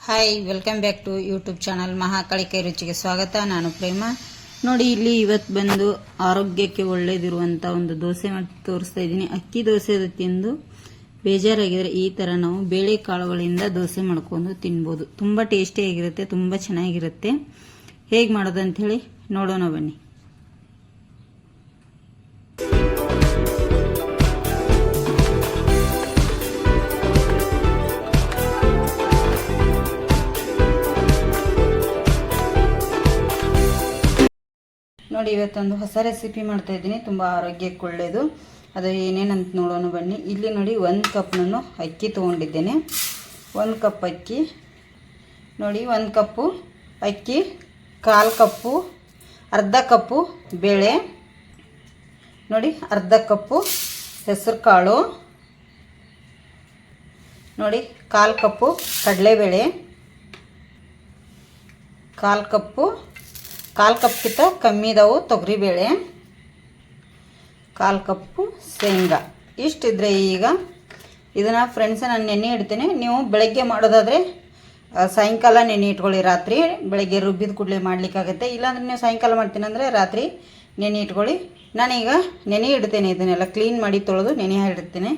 Hi, welcome back to YouTube channel Mahakali ಕೈ ರುಚಿಗೆ ಸ್ವಾಗತ. ನಾನು ಪ್ರೇಮ. ನೋಡಿ, ಇಲ್ಲಿ ಇವತ್ತು ಬಂದು ಆರೋಗ್ಯಕ್ಕೆ ಒಳ್ಳೇದಿರುವಂಥ ಒಂದು ದೋಸೆ ಮಾಡಿ ತೋರಿಸ್ತಾ ಇದ್ದೀನಿ. ಅಕ್ಕಿ ದೋಸೆ ತಿಂದು ಬೇಜಾರಾಗಿದ್ರೆ ಈ ಥರ ನಾವು ಬೇಳೆಕಾಳುಗಳಿಂದ ದೋಸೆ ಮಾಡ್ಕೊಂಡು ತಿನ್ಬೋದು. ತುಂಬ ಟೇಸ್ಟಿಯಾಗಿರುತ್ತೆ, ತುಂಬ ಚೆನ್ನಾಗಿರುತ್ತೆ. ಹೇಗೆ ಮಾಡೋದು ಅಂಥೇಳಿ ನೋಡೋಣ ಬನ್ನಿ. ನೋಡಿ, ಇವತ್ತೊಂದು ಹೊಸ ರೆಸಿಪಿ ಮಾಡ್ತಾ ಇದ್ದೀನಿ. ತುಂಬ ಆರೋಗ್ಯಕ್ಕೆ ಒಳ್ಳೆಯದು. ಅದು ಏನೇನಂತ ನೋಡೋಣ ಬನ್ನಿ. ಇಲ್ಲಿ ನೋಡಿ, 1 ಕಪ್ ನಾನು ಅಕ್ಕಿ ತೊಗೊಂಡಿದ್ದೇನೆ. 1 ಕಪ್ ಅಕ್ಕಿ ನೋಡಿ, 1 ಕಪ್ಪು ಅಕ್ಕಿ, 1/4 ಕಪ್ಪು, ಅರ್ಧ ಕಪ್ಪು ಬೇಳೆ ನೋಡಿ, ಅರ್ಧ ಕಪ್ಪು ಹೆಸರು ಕಾಳು ನೋಡಿ, 1/4 ಕಪ್ಪು ಕಡಲೆಬೇಳೆ, 1/4 ಕಪ್ಪು, 1/4 ಕಪ್ಗಿಂತ ಕಮ್ಮಿ ಇದಾವೆ ತೊಗರಿಬೇಳೆ, 1/4 ಕಪ್ಪು ಶೇಂಗಾ. ಇಷ್ಟಿದ್ರೆ ಈಗ ಇದನ್ನು ಫ್ರೆಂಡ್ಸ್ ನಾನು ನೆನೆ ಇಡ್ತೇನೆ. ನೀವು ಬೆಳಗ್ಗೆ ಮಾಡೋದಾದರೆ ಸಾಯಂಕಾಲ ನೆನೆ ಇಟ್ಕೊಳ್ಳಿ. ರಾತ್ರಿ ಬೆಳಗ್ಗೆ ರುಬ್ಬಿದ ಕೂಡಲೇ ಮಾಡಲಿಕ್ಕಾಗುತ್ತೆ. ಇಲ್ಲಾಂದರೆ ನೀವು ಸಾಯಂಕಾಲ ಮಾಡ್ತೀನಿ ಅಂದರೆ ರಾತ್ರಿ ನೆನೆ ಇಟ್ಕೊಳ್ಳಿ. ನಾನೀಗ ನೆನೆ ಇಡ್ತೇನೆ. ಇದನ್ನೆಲ್ಲ ಕ್ಲೀನ್ ಮಾಡಿ ತೊಳೆದು ನೆನೆ ಇಡ್ತೇನೆ.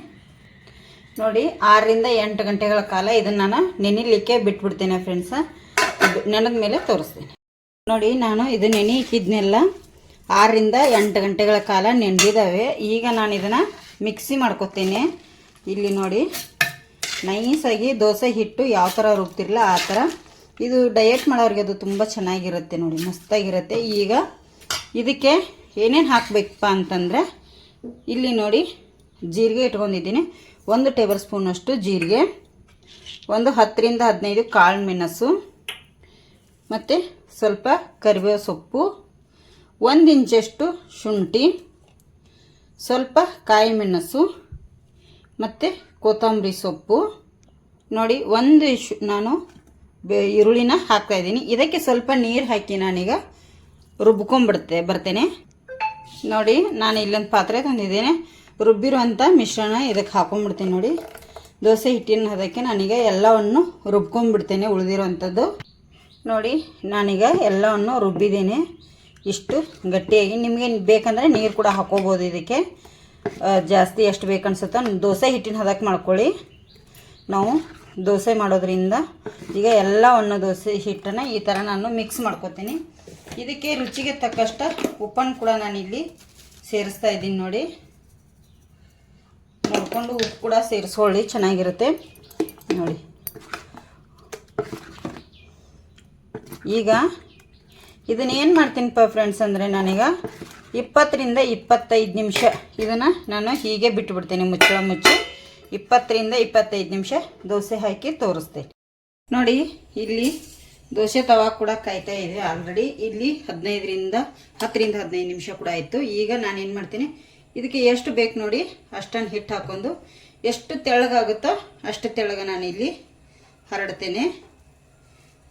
ನೋಡಿ, 6 ರಿಂದ 8 ಗಂಟೆಗಳ ಕಾಲ ಇದನ್ನು ನಾನು ನೆನೆಯಲಿಕ್ಕೆ ಬಿಟ್ಬಿಡ್ತೇನೆ ಫ್ರೆಂಡ್ಸ. ನೆನೆದ ಮೇಲೆ ತೋರಿಸ್ತೇನೆ. ನೋಡಿ, ನಾನು ಇದು ನೆನೆ ಇಕ್ಕಿದ್ನೆಲ್ಲ 6 ರಿಂದ 8 ಗಂಟೆಗಳ ಕಾಲ ನೆನೆದಿದ್ದಾವೆ. ಈಗ ನಾನು ಇದನ್ನು ಮಿಕ್ಸಿ ಮಾಡ್ಕೊತೇನೆ. ಇಲ್ಲಿ ನೋಡಿ, ನೈಸಾಗಿ ದೋಸೆ ಹಿಟ್ಟು ಯಾವ ಥರ ರುಬ್ತಿರಲ್ಲ ಆ ಥರ. ಇದು ಡಯಟ್ ಮಾಡೋರಿಗೆ ಅದು ತುಂಬ ಚೆನ್ನಾಗಿರುತ್ತೆ. ನೋಡಿ, ಮಸ್ತಾಗಿರುತ್ತೆ. ಈಗ ಇದಕ್ಕೆ ಏನೇನು ಹಾಕಬೇಕಪ್ಪ ಅಂತಂದರೆ, ಇಲ್ಲಿ ನೋಡಿ ಜೀರಿಗೆ ಇಟ್ಕೊಂಡಿದ್ದೀನಿ. 1 ಟೇಬಲ್ ಸ್ಪೂನಷ್ಟು ಜೀರಿಗೆ, ಒಂದು 10 ರಿಂದ 15 ಕಾಳು ಮೆಣಸು, ಮತ್ತು ಸ್ವಲ್ಪ ಕರಿಬೇವು ಸೊಪ್ಪು, 1 ಇಂಚಷ್ಟು ಶುಂಠಿ, ಸ್ವಲ್ಪ ಕಾಯಿ ಮೆಣಸು ಮತ್ತು ಕೊತ್ತಂಬರಿ ಸೊಪ್ಪು. ನೋಡಿ, ನಾನು ಈರುಳ್ಳಿನ ಹಾಕ್ತಾಯಿದ್ದೀನಿ. ಇದಕ್ಕೆ ಸ್ವಲ್ಪ ನೀರು ಹಾಕಿ ನಾನೀಗ ಬರ್ತೇನೆ. ನೋಡಿ, ನಾನು ಇಲ್ಲೊಂದು ಪಾತ್ರೆ ತಂದಿದ್ದೇನೆ. ರುಬ್ಬಿರುವಂಥ ಮಿಶ್ರಣ ಇದಕ್ಕೆ ಹಾಕೊಂಡ್ಬಿಡ್ತೇನೆ. ನೋಡಿ, ದೋಸೆ ಹಿಟ್ಟಿನ ಅದಕ್ಕೆ ನಾನೀಗ ಎಲ್ಲವನ್ನು ರುಬ್ಕೊಂಡ್ಬಿಡ್ತೇನೆ ಉಳಿದಿರುವಂಥದ್ದು. ನೋಡಿ, ನಾನೀಗ ಎಲ್ಲವನ್ನು ರುಬ್ಬಿದ್ದೇನೆ ಇಷ್ಟು ಗಟ್ಟಿಯಾಗಿ. ನಿಮಗೆ ಬೇಕಂದರೆ ನೀರು ಕೂಡ ಹಾಕೋಬೋದು. ಇದಕ್ಕೆ ಜಾಸ್ತಿ ಎಷ್ಟು ಬೇಕನ್ಸುತ್ತೋ ದೋಸೆ ಹಿಟ್ಟಿನ ಹದಕ್ಕೆ ಮಾಡ್ಕೊಳ್ಳಿ. ನಾವು ದೋಸೆ ಮಾಡೋದ್ರಿಂದ ಈಗ ಎಲ್ಲವನ್ನು ದೋಸೆ ಹಿಟ್ಟನ್ನು ಈ ಥರ ನಾನು ಮಿಕ್ಸ್ ಮಾಡ್ಕೊತೀನಿ. ಇದಕ್ಕೆ ರುಚಿಗೆ ತಕ್ಕಷ್ಟ ಉಪ್ಪನ್ನು ಕೂಡ ನಾನಿಲ್ಲಿ ಸೇರಿಸ್ತಾ ಇದ್ದೀನಿ. ನೋಡಿ, ನೋಡಿಕೊಂಡು ಉಪ್ಪು ಕೂಡ ಸೇರಿಸ್ಕೊಳ್ಳಿ, ಚೆನ್ನಾಗಿರುತ್ತೆ. ನೋಡಿ, ಈಗ ಇದನ್ನೇನು ಮಾಡ್ತೀನಿಪ್ಪ ಫ್ರೆಂಡ್ಸ್ ಅಂದರೆ, ನಾನೀಗ 20 ರಿಂದ 25 ನಿಮಿಷ ಇದನ್ನು ನಾನು ಹೀಗೆ ಬಿಟ್ಟುಬಿಡ್ತೇನೆ. ಮುಚ್ಚಳ ಮುಚ್ಚಿ 20 ರಿಂದ 25 ನಿಮಿಷ ದೋಸೆ ಹಾಕಿ ತೋರಿಸ್ತೇನೆ. ನೋಡಿ, ಇಲ್ಲಿ ದೋಸೆ ತವಾ ಕೂಡ ಕಾಯ್ತಾ ಇದೆ ಆಲ್ರೆಡಿ. ಇಲ್ಲಿ 10 ರಿಂದ 15 ನಿಮಿಷ ಕೂಡ ಆಯಿತು. ಈಗ ನಾನೇನು ಮಾಡ್ತೀನಿ, ಇದಕ್ಕೆ ಎಷ್ಟು ಬೇಕು ನೋಡಿ ಅಷ್ಟನ್ನು ಹಿಟ್ಟು ಹಾಕೊಂಡು ಎಷ್ಟು ತೆಳ್ಳಗಾಗುತ್ತೋ ಅಷ್ಟು ತೆಳ್ಳಗೆ ನಾನಿಲ್ಲಿ ಹರಡ್ತೇನೆ.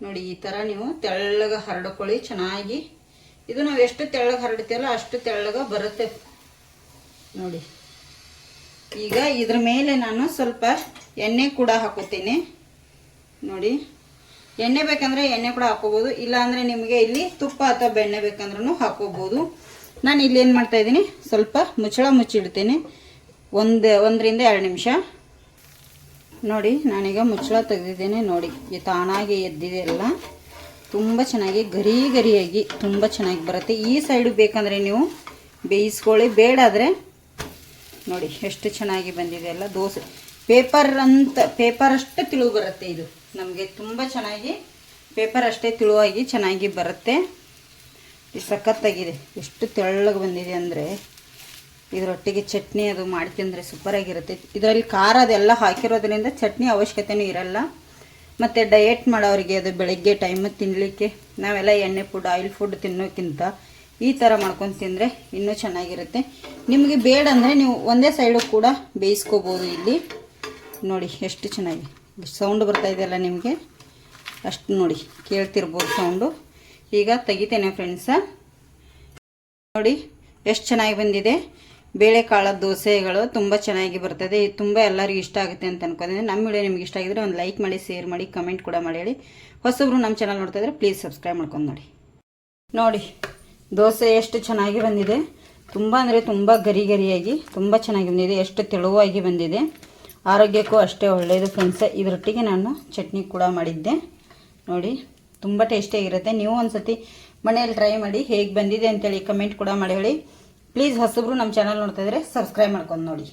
ನೋಡಿ, ಈ ಥರ ನೀವು ತೆಳ್ಳಗೆ ಹರಡ್ಕೊಳ್ಳಿ ಚೆನ್ನಾಗಿ. ಇದು ನಾವು ಎಷ್ಟು ತೆಳ್ಳಗೆ ಹರಡ್ತೀವಲ್ಲ ಅಷ್ಟು ತೆಳ್ಳಗೆ ಬರುತ್ತೆ. ನೋಡಿ, ಈಗ ಇದ್ರ ಮೇಲೆ ನಾನು ಸ್ವಲ್ಪ ಎಣ್ಣೆ ಕೂಡ ಹಾಕೋತೀನಿ. ನೋಡಿ, ಎಣ್ಣೆ ಬೇಕಂದರೆ ಎಣ್ಣೆ ಕೂಡ ಹಾಕೋಬೋದು. ಇಲ್ಲಾಂದರೆ ನಿಮಗೆ ಇಲ್ಲಿ ತುಪ್ಪ ಅಥವಾ ಬೆಣ್ಣೆ ಬೇಕಂದ್ರೂ ಹಾಕೋಬೋದು. ನಾನು ಇಲ್ಲಿ ಏನು ಮಾಡ್ತಾಯಿದ್ದೀನಿ, ಸ್ವಲ್ಪ ಮುಚ್ಚಳ ಮುಚ್ಚಿಡ್ತೇನೆ 1 ರಿಂದ 2 ನಿಮಿಷ. ನೋಡಿ, ನಾನೀಗ ಮುಚ್ಚಳ ತೆಗೆದಿದ್ದೇನೆ. ನೋಡಿ, ಈ ತಾನಾಗಿ ಎದ್ದಿದೆ ಎಲ್ಲ. ತುಂಬ ಚೆನ್ನಾಗಿ ಗರಿಯಾಗಿ ತುಂಬ ಚೆನ್ನಾಗಿ ಬರುತ್ತೆ. ಈ ಸೈಡು ಬೇಕಂದರೆ ನೀವು ಬೇಯಿಸ್ಕೊಳ್ಳಿ, ಬೇಡಾದರೆ ನೋಡಿ ಎಷ್ಟು ಚೆನ್ನಾಗಿ ಬಂದಿದೆ ಎಲ್ಲ. ದೋಸೆ ಪೇಪರ್ ಅಷ್ಟೇ ತಿಳು ಬರುತ್ತೆ. ಇದು ನಮಗೆ ತುಂಬ ಚೆನ್ನಾಗಿ ಪೇಪರ್ ಅಷ್ಟೇ ತಿಳುವಾಗಿ ಚೆನ್ನಾಗಿ ಬರುತ್ತೆ. ಇದು ಸಖತ್ತಾಗಿದೆ. ಎಷ್ಟು ತೆಳ್ಳಗೆ ಬಂದಿದೆ ಅಂದರೆ ಇದರೊಟ್ಟಿಗೆ ಚಟ್ನಿ ಅದು ಮಾಡಿ ತಿಂದರೆ ಸೂಪರಾಗಿರುತ್ತೆ. ಇದರಲ್ಲಿ ಖಾರ ಅದೆಲ್ಲ ಹಾಕಿರೋದ್ರಿಂದ ಚಟ್ನಿ ಅವಶ್ಯಕತೆಯೂ ಇರಲ್ಲ. ಮತ್ತು ಡಯಟ್ ಮಾಡೋರಿಗೆ ಅದು ಬೆಳಗ್ಗೆ ಟೈಮ್ ತಿನ್ನಲಿಕ್ಕೆ, ನಾವೆಲ್ಲ ಎಣ್ಣೆ ಫುಡ್ ಆಯಿಲ್ ಫುಡ್ ತಿನ್ನೋಕ್ಕಿಂತ ಈ ಥರ ಮಾಡ್ಕೊಂಡು ತಿಂದರೆ ಇನ್ನೂ ಚೆನ್ನಾಗಿರುತ್ತೆ. ನಿಮಗೆ ಬೇಡ ಅಂದರೆ ನೀವು ಒಂದೇ ಸೈಡು ಕೂಡ ಬೇಯಿಸ್ಕೋಬೋದು. ಇಲ್ಲಿ ನೋಡಿ ಎಷ್ಟು ಚೆನ್ನಾಗಿ ಸೌಂಡ್ ಬರ್ತಾ ಇದೆಯಲ್ಲ ನಿಮಗೆ, ಅಷ್ಟು ನೋಡಿ ಕೇಳ್ತಿರ್ಬೋದು ಸೌಂಡು. ಈಗ ತೆಗಿತೇನೆ ಫ್ರೆಂಡ್ಸ. ನೋಡಿ ಎಷ್ಟು ಚೆನ್ನಾಗಿ ಬಂದಿದೆ. ಬೇಳೆಕಾಳು ದೋಸೆಗಳು ತುಂಬ ಚೆನ್ನಾಗಿ ಬರ್ತದೆ. ತುಂಬ ಎಲ್ಲರಿಗೂ ಇಷ್ಟ ಆಗುತ್ತೆ ಅಂತ ಅನ್ಕೊಂಡಿದ್ದೀನಿ. ನಮ್ಮ ವಿಡಿಯೋ ನಿಮ್ಗೆ ಇಷ್ಟ ಆಗಿದ್ರೆ ಒಂದು ಲೈಕ್ ಮಾಡಿ, ಶೇರ್ ಮಾಡಿ, ಕಮೆಂಟ್ ಕೂಡ ಮಾಡಿ ಹೇಳಿ. ಹೊಸಬ್ರು ನಮ್ಮ ಚಾನಲ್ ನೋಡ್ತಾ ಇದ್ರೆ ಪ್ಲೀಸ್ ಸಬ್ಸ್ಕ್ರೈಬ್ ಮಾಡ್ಕೊಂಡು ನೋಡಿ ದೋಸೆ ಎಷ್ಟು ಚೆನ್ನಾಗಿ ಬಂದಿದೆ. ತುಂಬ ಅಂದರೆ ತುಂಬ ಗರಿಯಾಗಿ ತುಂಬ ಚೆನ್ನಾಗಿ ಬಂದಿದೆ. ಎಷ್ಟು ತೆಳುವಾಗಿ ಬಂದಿದೆ. ಆರೋಗ್ಯಕ್ಕೂ ಅಷ್ಟೇ ಒಳ್ಳೆಯದು ಫ್ರೆಂಡ್ಸ್. ಇದರೊಟ್ಟಿಗೆ ನಾನು ಚಟ್ನಿ ಕೂಡ ಮಾಡಿದ್ದೆ ನೋಡಿ. ತುಂಬ ಟೇಸ್ಟಿಯಾಗಿರುತ್ತೆ. ನೀವು ಒಂದ್ಸತಿ ಮನೆಯಲ್ಲಿ ಟ್ರೈ ಮಾಡಿ ಹೇಗೆ ಬಂದಿದೆ ಅಂತೇಳಿ ಕಮೆಂಟ್ ಕೂಡ ಮಾಡಿ ಹೇಳಿ. ಪ್ಲೀಸ್ ಹೊಸಬ್ರು ನಮ್ಮ ಚಾನಲ್ ನೋಡ್ತಾ ಇದ್ರೆ ಸಬ್ಸ್ಕ್ರೈಬ್ ಮಾಡ್ಕೊಂಡು ನೋಡಿ.